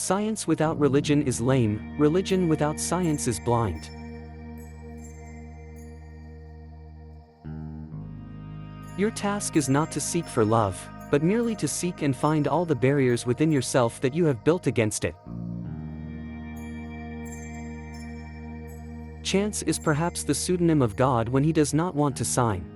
Science without religion is lame, religion without science is blind. Your task is not to seek for love, but merely to seek and find all the barriers within yourself that you have built against it. Chance is perhaps the pseudonym of God when he does not want to sign.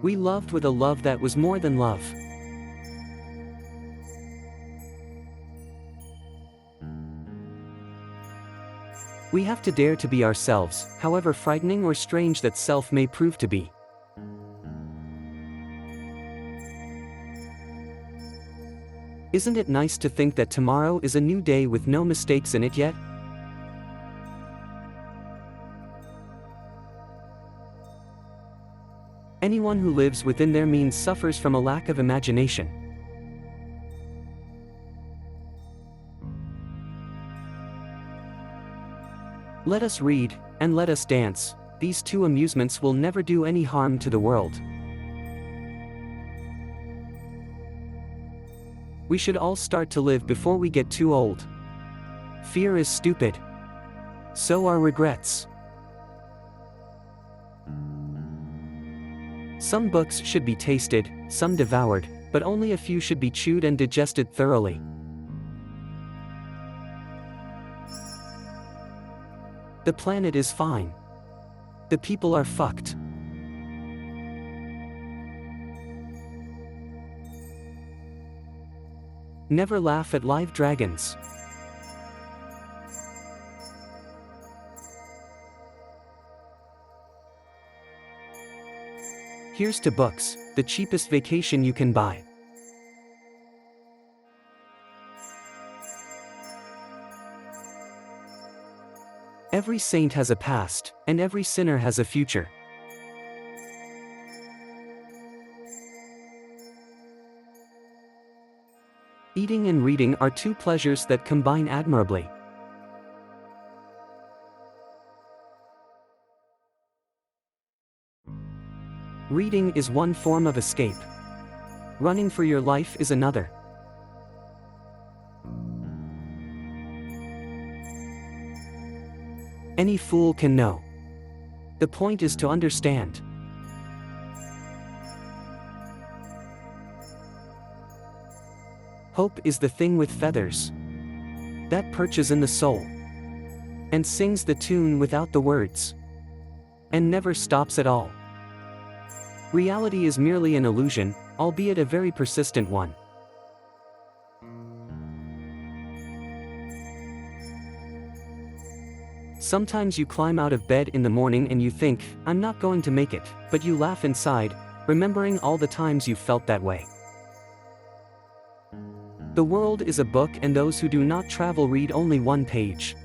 We loved with a love that was more than love. We have to dare to be ourselves, however frightening or strange that self may prove to be. Isn't it nice to think that tomorrow is a new day with no mistakes in it yet? Anyone who lives within their means suffers from a lack of imagination. Let us read, and let us dance. These two amusements will never do any harm to the world. We should all start to live before we get too old. Fear is stupid. So are regrets. Some books should be tasted, some devoured, but only a few should be chewed and digested thoroughly. The planet is fine. The people are fucked. Never laugh at live dragons. Here's to books, the cheapest vacation you can buy. Every saint has a past, and every sinner has a future. Eating and reading are two pleasures that combine admirably. Reading is one form of escape. Running for your life is another. Any fool can know. The point is to understand. Hope is the thing with feathers that perches in the soul and sings the tune without the words and never stops at all. Reality is merely an illusion, albeit a very persistent one. Sometimes you climb out of bed in the morning and you think, I'm not going to make it, but you laugh inside, remembering all the times you felt that way. The world is a book, and those who do not travel read only one page.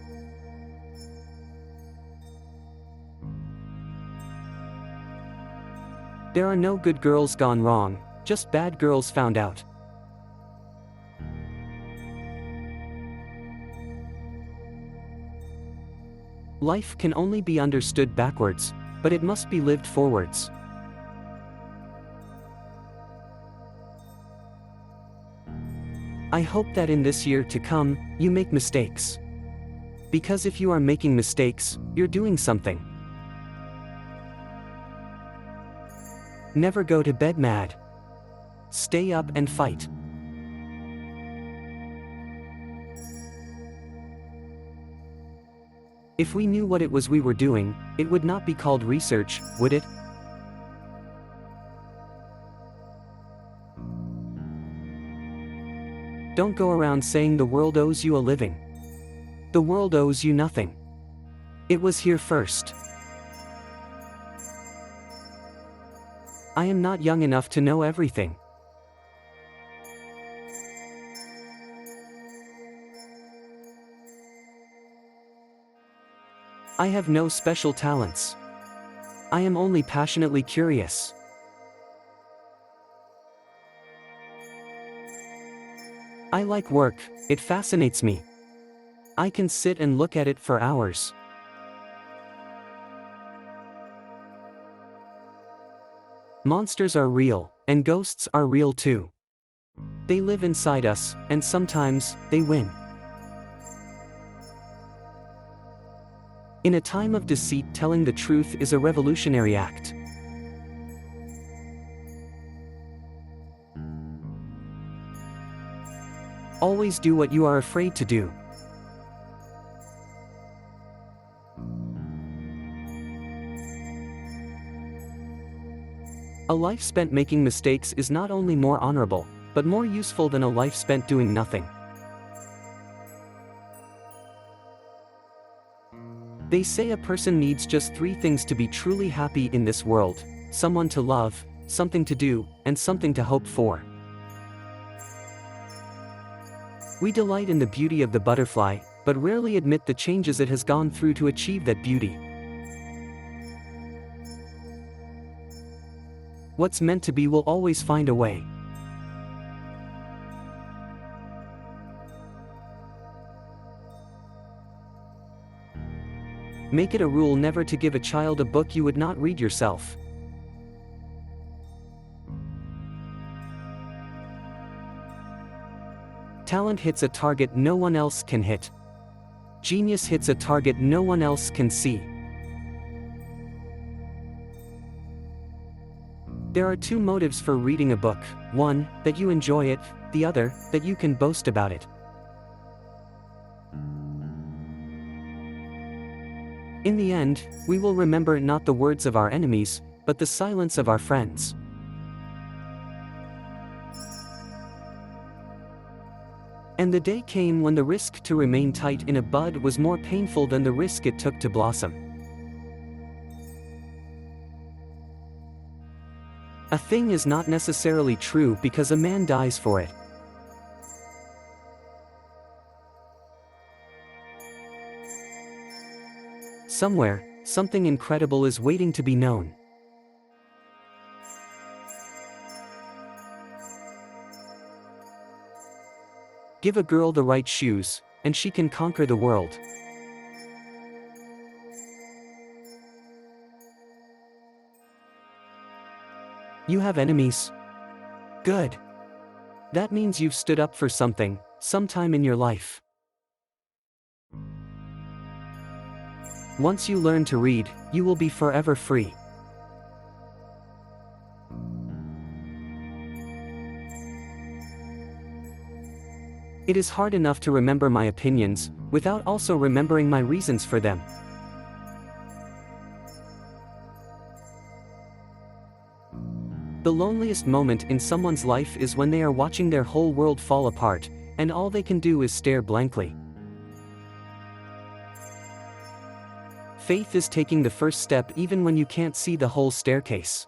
There are no good girls gone wrong, just bad girls found out. Life can only be understood backwards, but it must be lived forwards. I hope that in this year to come, you make mistakes. Because if you are making mistakes, you're doing something. Never go to bed mad. Stay up and fight. If we knew what it was we were doing, it would not be called research, would it? Don't go around saying the world owes you a living. The world owes you nothing. It was here first. I am not young enough to know everything. I have no special talents. I am only passionately curious. I like work, it fascinates me. I can sit and look at it for hours. Monsters are real, and ghosts are real too. They live inside us, and sometimes, they win. In a time of deceit, telling the truth is a revolutionary act. Always do what you are afraid to do. A life spent making mistakes is not only more honorable, but more useful than a life spent doing nothing. They say a person needs just 3 things to be truly happy in this world: someone to love, something to do, and something to hope for. We delight in the beauty of the butterfly, but rarely admit the changes it has gone through to achieve that beauty. What's meant to be will always find a way. Make it a rule never to give a child a book you would not read yourself. Talent hits a target no one else can hit. Genius hits a target no one else can see. There are 2 motives for reading a book: one, that you enjoy it; the other, that you can boast about it. In the end, we will remember not the words of our enemies, but the silence of our friends. And the day came when the risk to remain tight in a bud was more painful than the risk it took to blossom. A thing is not necessarily true because a man dies for it. Somewhere, something incredible is waiting to be known. Give a girl the right shoes, and she can conquer the world. You have enemies? Good. That means you've stood up for something, sometime in your life. Once you learn to read, you will be forever free. It is hard enough to remember my opinions, without also remembering my reasons for them. The loneliest moment in someone's life is when they are watching their whole world fall apart, and all they can do is stare blankly. Faith is taking the first step even when you can't see the whole staircase.